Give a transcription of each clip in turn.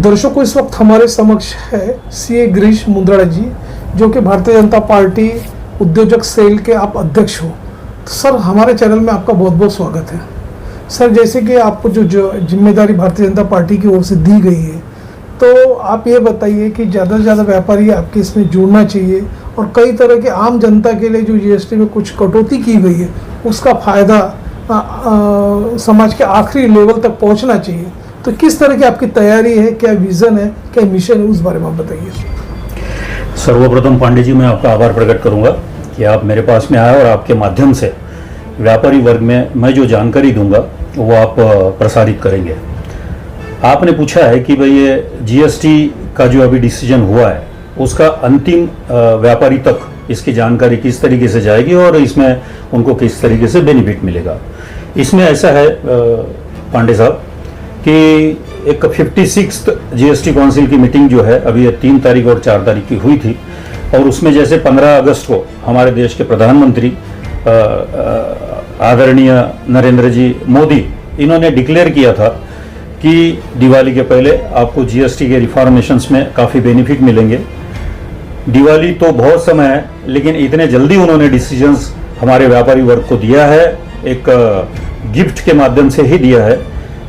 दर्शकों, इस वक्त हमारे समक्ष है सीए गिरीश मुंदड़ा जी, जो कि भारतीय जनता पार्टी उद्योजक सेल के आप अध्यक्ष हो। तो सर, हमारे चैनल में आपका बहुत बहुत स्वागत है। सर, जैसे कि आपको जो जिम्मेदारी भारतीय जनता पार्टी की ओर से दी गई है, तो आप ये बताइए कि ज़्यादा से ज़्यादा व्यापारी आपके इसमें जुड़ना चाहिए और कई तरह के आम जनता के लिए जो जीएसटी में कुछ कटौती की गई है, उसका फ़ायदा समाज के आखिरी लेवल तक पहुंचना चाहिए। तो किस तरह की आपकी तैयारी है, क्या विज़न है, क्या मिशन है, उस बारे में आप बताइए। सर्वप्रथम पांडे जी, मैं आपका आभार प्रकट करूंगा कि आप मेरे पास में आए और आपके माध्यम से व्यापारी वर्ग में मैं जो जानकारी दूंगा वो आप प्रसारित करेंगे। आपने पूछा है कि भाई ये जीएसटी का जो अभी डिसीजन हुआ है उसका अंतिम व्यापारी तक इसकी जानकारी किस तरीके से जाएगी और इसमें उनको किस तरीके से बेनिफिट मिलेगा। इसमें ऐसा है पांडे साहब कि एक 56th जीएसटी काउंसिल की मीटिंग जो है अभी 3 तारीख और 4 तारीख की हुई थी, और उसमें जैसे 15 अगस्त को हमारे देश के प्रधानमंत्री आदरणीय नरेंद्र जी मोदी, इन्होंने डिक्लेयर किया था कि दिवाली के पहले आपको जीएसटी के रिफॉर्मेशंस में काफ़ी बेनिफिट मिलेंगे। दिवाली तो बहुत समय है, लेकिन इतने जल्दी उन्होंने डिसीजंस हमारे व्यापारी वर्ग को दिया है, एक गिफ्ट के माध्यम से ही दिया है,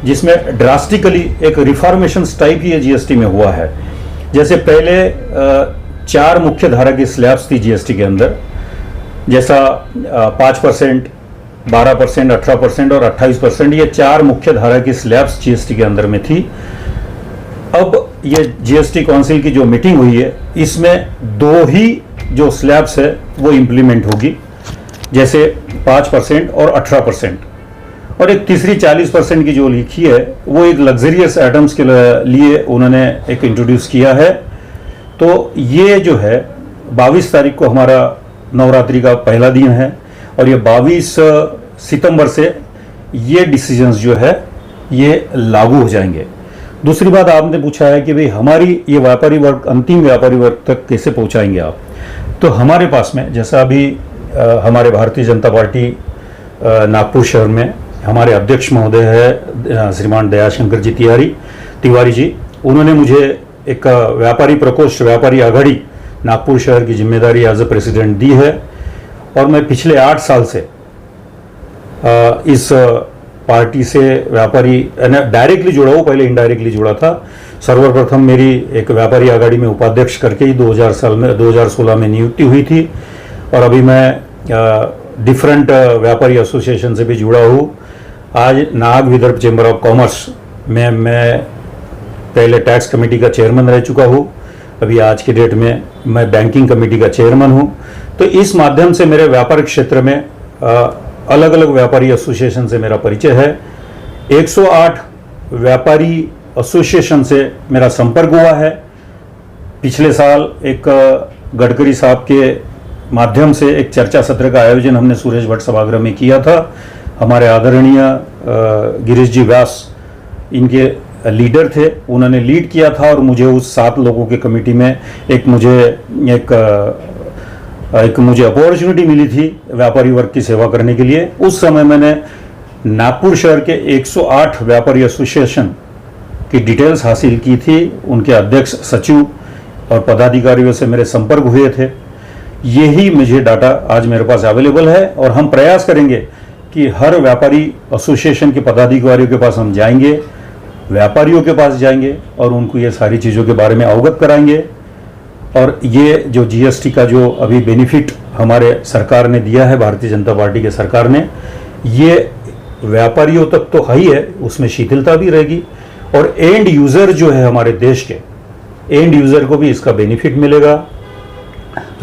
जिसमें ड्रास्टिकली एक रिफॉर्मेशन टाइप ही जीएसटी में हुआ है। जैसे पहले 4 मुख्य धारा की स्लैब्स थी जीएसटी के अंदर, जैसा 5%, 12%, 18% और 28%, ये 4 मुख्य धारा की स्लैब्स जीएसटी के अंदर में थी। अब ये जीएसटी काउंसिल की जो मीटिंग हुई है, इसमें 2 ही जो स्लैब्स है वो इम्प्लीमेंट होगी, जैसे 5% और 18%, और एक तीसरी 40% की जो लिखी है वो एक लग्जरियस आइटम्स के लिए उन्होंने एक इंट्रोड्यूस किया है। तो ये जो है 22 तारीख को हमारा नवरात्रि का पहला दिन है, और ये 22 सितंबर से ये डिसीजंस जो है ये लागू हो जाएंगे। दूसरी बात आपने पूछा है कि भाई हमारी ये व्यापारी वर्ग, अंतिम व्यापारी वर्ग तक कैसे पहुंचाएंगे आप। तो हमारे पास में जैसा अभी हमारे भारतीय जनता पार्टी नागपुर शहर में हमारे अध्यक्ष महोदय है श्रीमान दयाशंकर जी तिवारी जी, उन्होंने मुझे एक व्यापारी प्रकोष्ठ, व्यापारी आघाड़ी नागपुर शहर की जिम्मेदारी एज ए प्रेसिडेंट दी है, और मैं पिछले 8 साल से इस पार्टी से व्यापारी डायरेक्टली जुड़ा हूँ, पहले इनडायरेक्टली जुड़ा था। सर्वप्रथम मेरी एक व्यापारी आघाड़ी में उपाध्यक्ष करके ही 2016 में नियुक्ति हुई थी, और अभी मैं डिफरेंट व्यापारी एसोसिएशन से भी जुड़ा हूँ। आज Nag Vidarbha chamber of commerce में मैं पहले टैक्स कमेटी का चेयरमैन रह चुका हूँ, अभी आज के डेट में मैं बैंकिंग कमेटी का चेयरमैन हूँ। तो इस माध्यम से मेरे व्यापारिक क्षेत्र में अलग अलग व्यापारी एसोसिएशन से मेरा परिचय है। 108 व्यापारी एसोसिएशन से मेरा संपर्क हुआ है। पिछले साल एक गडकरी साहब के माध्यम से एक चर्चा सत्र का आयोजन हमने सुरेश भट्ट सभागृह में किया था। हमारे आदरणीय गिरीश जी व्यास इनके लीडर थे, उन्होंने लीड किया था, और मुझे उस 7 लोगों के कमेटी में एक मुझे अपॉर्चुनिटी मिली थी व्यापारी वर्ग की सेवा करने के लिए। उस समय मैंने नागपुर शहर के 108 व्यापारी एसोसिएशन की डिटेल्स हासिल की थी, उनके अध्यक्ष, सचिव और पदाधिकारियों से मेरे संपर्क हुए थे। यही मुझे डाटा आज मेरे पास अवेलेबल है, और हम प्रयास करेंगे कि हर व्यापारी एसोसिएशन के पदाधिकारियों के पास हम जाएंगे, व्यापारियों के पास जाएंगे और उनको ये सारी चीज़ों के बारे में अवगत कराएंगे। और ये जो जीएसटी का जो अभी बेनिफिट हमारे सरकार ने दिया है, भारतीय जनता पार्टी के सरकार ने, ये व्यापारियों तक तो है ही है, उसमें शिथिलता भी रहेगी, और एंड यूज़र जो है हमारे देश के एंड यूज़र को भी इसका बेनिफिट मिलेगा।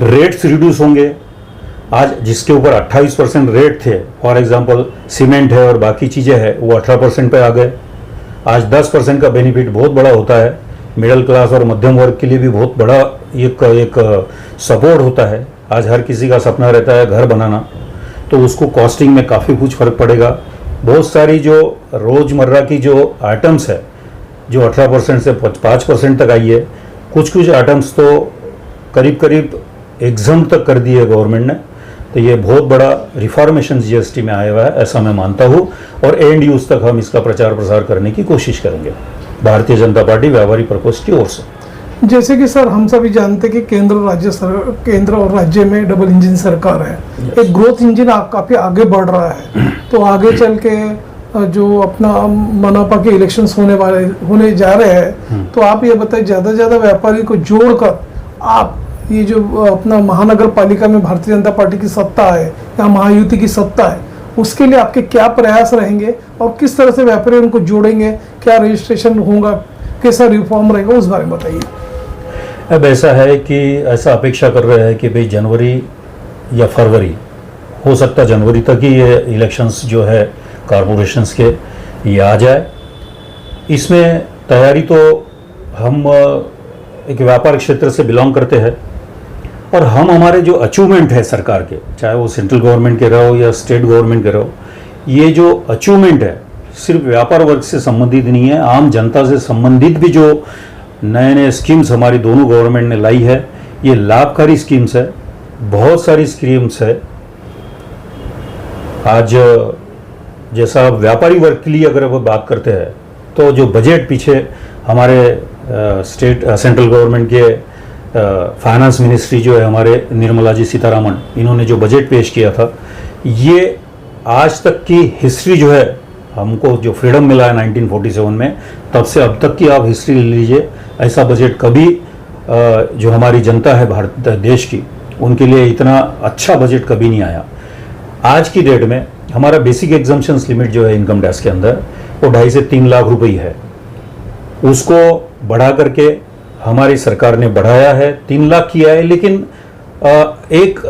रेट्स रिड्यूस होंगे। आज जिसके ऊपर 28% रेट थे, फॉर एग्जांपल सीमेंट है और बाकी चीज़ें हैं, वो 18% पे आ गए। आज 10% का बेनिफिट बहुत बड़ा होता है, मिडिल क्लास और मध्यम वर्ग के लिए भी बहुत बड़ा एक सपोर्ट होता है। आज हर किसी का सपना रहता है घर बनाना, तो उसको कॉस्टिंग में काफ़ी कुछ फर्क पड़ेगा। बहुत सारी जो रोज़मर्रा की जो आइटम्स है जो 18% से 5% तक आई है, कुछ आइटम्स तो करीब करीब एग्जाम तक कर दिए गवर्नमेंट ने। तो ये बहुत बड़ा रिफॉर्मेशन जीएसटी में आया हुआ है, ऐसा मैं मानता हूँ, और एंड यूज तक हम इसका प्रचार प्रसार करने की कोशिश करेंगे। भारतीय जनता पार्टी व्यापारी प्रकोष्ठ की ओर से। जैसे कि सर हम सभी जानते हैं कि केंद्र और राज्य में डबल इंजन सरकार है। एक ग्रोथ इंजन काफी आगे बढ़ रहा है, तो आगे चल के जो अपना मनपा के इलेक्शंस होने जा रहे हैं, तो आप ये बताइए ज्यादा से ज्यादा व्यापारी को जोड़कर आप ये जो अपना महानगर पालिका में भारतीय जनता पार्टी की सत्ता है या महायुति की सत्ता है, उसके लिए आपके क्या प्रयास रहेंगे और किस तरह से व्यापारी उनको जोड़ेंगे, क्या रजिस्ट्रेशन होगा, कैसा रिफॉर्म रहेगा, उस बारे में बताइए। अब ऐसा है कि ऐसा अपेक्षा कर रहे हैं कि भाई जनवरी या फरवरी, हो सकता जनवरी तक ही ये इलेक्शंस जो है कॉरपोरेशंस के ये आ जाए। इसमें तैयारी तो हम एक व्यापार क्षेत्र से बिलोंग करते हैं और हम हमारे जो अचीवमेंट है सरकार के, चाहे वो सेंट्रल गवर्नमेंट के रहो या स्टेट गवर्नमेंट के रहो, ये जो अचीवमेंट है सिर्फ व्यापार वर्ग से संबंधित नहीं है, आम जनता से संबंधित भी जो नए नए स्कीम्स हमारी दोनों गवर्नमेंट ने लाई है, ये लाभकारी स्कीम्स है, बहुत सारी स्कीम्स है। आज जैसा व्यापारी वर्ग के लिए अगर वो बात करते हैं तो जो बजट पीछे हमारे सेंट्रल गवर्नमेंट के फाइनेंस मिनिस्ट्री जो है हमारे निर्मला जी सीतारामन, इन्होंने जो बजट पेश किया था, ये आज तक की हिस्ट्री जो है, हमको जो फ्रीडम मिला है 1947 में, तब से अब तक की आप हिस्ट्री ले लीजिए, ऐसा बजट कभी जो हमारी जनता है भारत देश की, उनके लिए इतना अच्छा बजट कभी नहीं आया। आज की डेट में हमारा बेसिक एग्जम्पशंस लिमिट जो है इनकम टैक्स के अंदर, वो 2.5 से 3 लाख रुपए है। उसको बढ़ा करके हमारी सरकार ने बढ़ाया है, 3 लाख किया है, लेकिन एक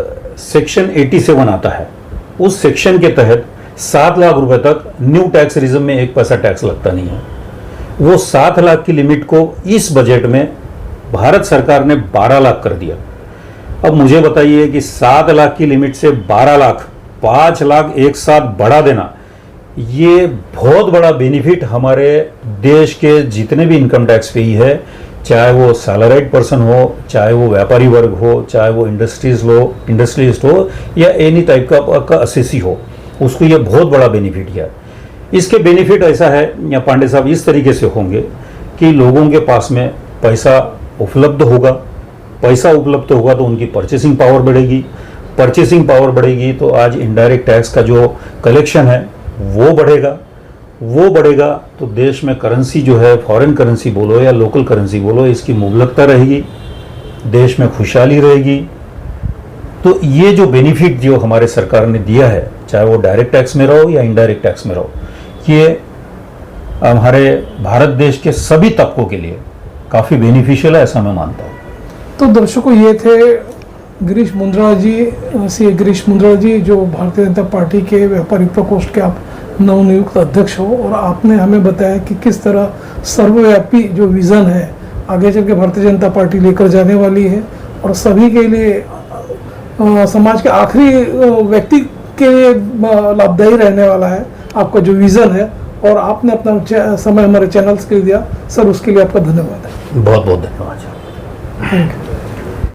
सेक्शन 87 आता है, उस सेक्शन के तहत 7 लाख रुपए तक न्यू टैक्स रिजम में 1 पैसा टैक्स लगता नहीं है। वो 7 लाख की लिमिट को इस बजट में भारत सरकार ने 12 लाख कर दिया। अब मुझे बताइए कि 7 लाख की लिमिट से 12 लाख, 5 लाख एक साथ बढ़ा देना, ये बहुत बड़ा बेनिफिट हमारे देश के जितने भी इनकम टैक्स पेई है, चाहे वो सैलरीड पर्सन हो, चाहे वो व्यापारी वर्ग हो, चाहे वो इंडस्ट्रियलिस्ट हो या एनी टाइप का असेसी हो, उसको ये बहुत बड़ा बेनिफिट है। इसके बेनिफिट ऐसा है या पांडे साहब इस तरीके से होंगे कि लोगों के पास में पैसा उपलब्ध होगा, पैसा उपलब्ध होगा तो उनकी परचेसिंग पावर बढ़ेगी, परचेसिंग पावर बढ़ेगी तो आज इनडायरेक्ट टैक्स का जो कलेक्शन है वो बढ़ेगा तो देश में करेंसी जो है, फॉरेन करेंसी बोलो या लोकल करेंसी बोलो, इसकी मुबलकता रहेगी, देश में खुशहाली रहेगी। तो ये जो बेनिफिट जो हमारे सरकार ने दिया है, चाहे वो डायरेक्ट टैक्स में रहो या इनडायरेक्ट टैक्स में रहो, ये हमारे भारत देश के सभी तबकों के लिए काफ़ी बेनिफिशियल है, ऐसा मैं मानता हूँ। तो दर्शकों, ये थे गिरीश मुंद्रा जी, जो भारतीय जनता पार्टी के व्यापारी प्रकोष्ठ के आप नवनियुक्त अध्यक्ष हो, और आपने हमें बताया कि किस तरह सर्वव्यापी जो विज़न है आगे चल के भारतीय जनता पार्टी लेकर जाने वाली है और सभी के लिए, समाज के आखिरी व्यक्ति के लिए लाभदायी रहने वाला है आपका जो विज़न है, और आपने अपना समय हमारे चैनल्स के लिए दिया सर, उसके लिए आपका धन्यवाद है। बहुत बहुत धन्यवाद। Thank you.